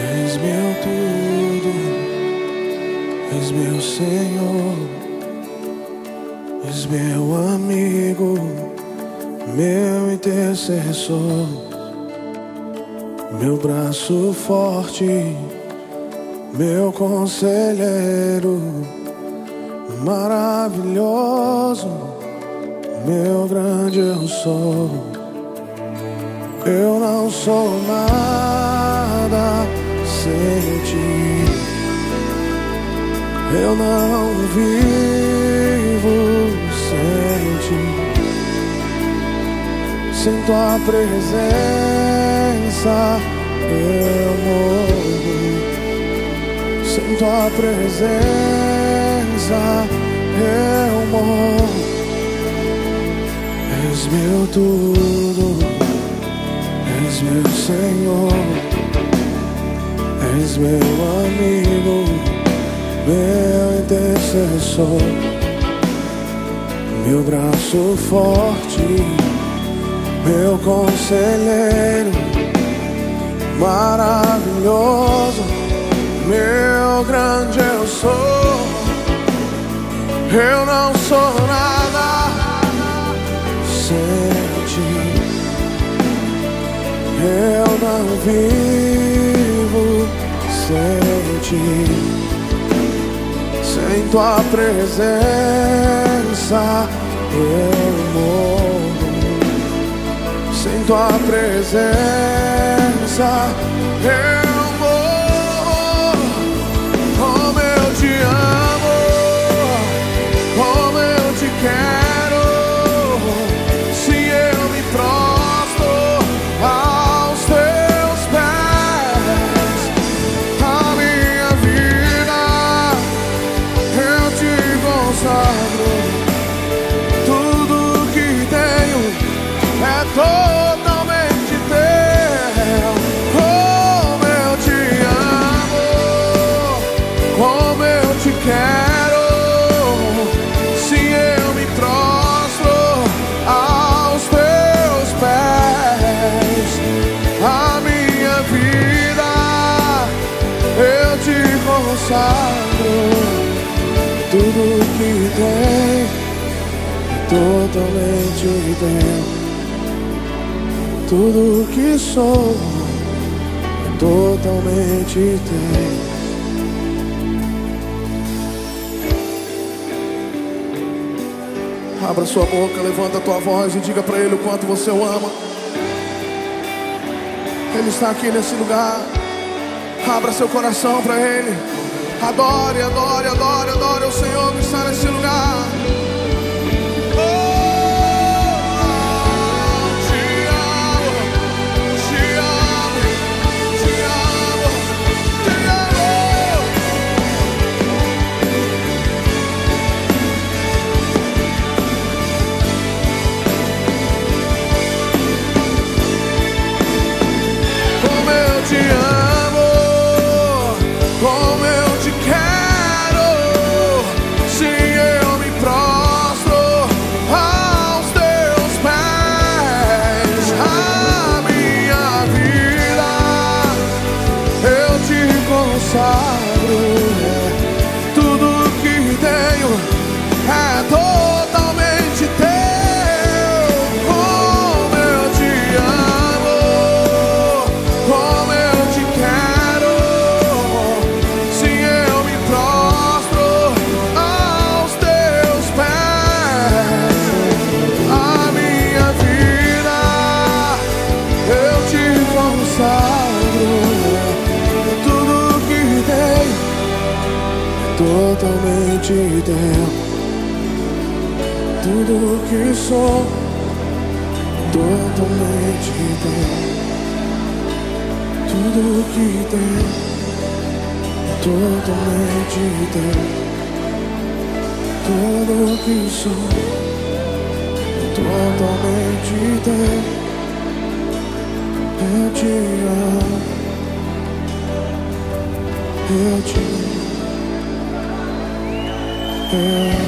És meu tudo, és meu Senhor, és meu amigo, meu intercessor, meu braço forte, meu conselheiro, maravilhoso, meu grande eu sou. Eu não sou nada sem ti, eu não vivo sem ti. Sem tua presença eu morro, sem tua presença eu morro. És meu tudo, és meu Senhor, és meu amigo, meu intercessor, meu braço forte, meu conselheiro, maravilhoso, meu grande eu sou. Eu não sou nada sem ti, eu não vivo sem ti. Sem tua presença eu morro, sem tua presença eu morro. Como eu te amo, como eu te quero, se eu me prostro aos teus pés. A minha vida eu te consagro, tudo que tenho é totalmente teu. Como eu te amo, como eu te quero, se eu me prostro aos teus pés. A minha vida eu te consagro, tudo que tem é totalmente teu. Tudo que sou é totalmente teu. Abra sua boca, levanta a tua voz e diga pra Ele o quanto você o ama. Ele está aqui nesse lugar. Abra seu coração pra Ele. Adore, adore, adore, adore o Senhor que está nesse lugar. Te amo, como eu te quero, se eu me prostro aos teus pés. A minha vida eu te consagro, tudo que tenho é totalmente teu. Como eu te amo, como eu te quero, se eu me prostro aos teus pés. A minha vida eu te consagro, tudo que tenho é totalmente teu. Tudo que sou é totalmente teu. Tudo que tem é totalmente teu. Tudo que sou é totalmente teu. Eu te amo, eu te amo.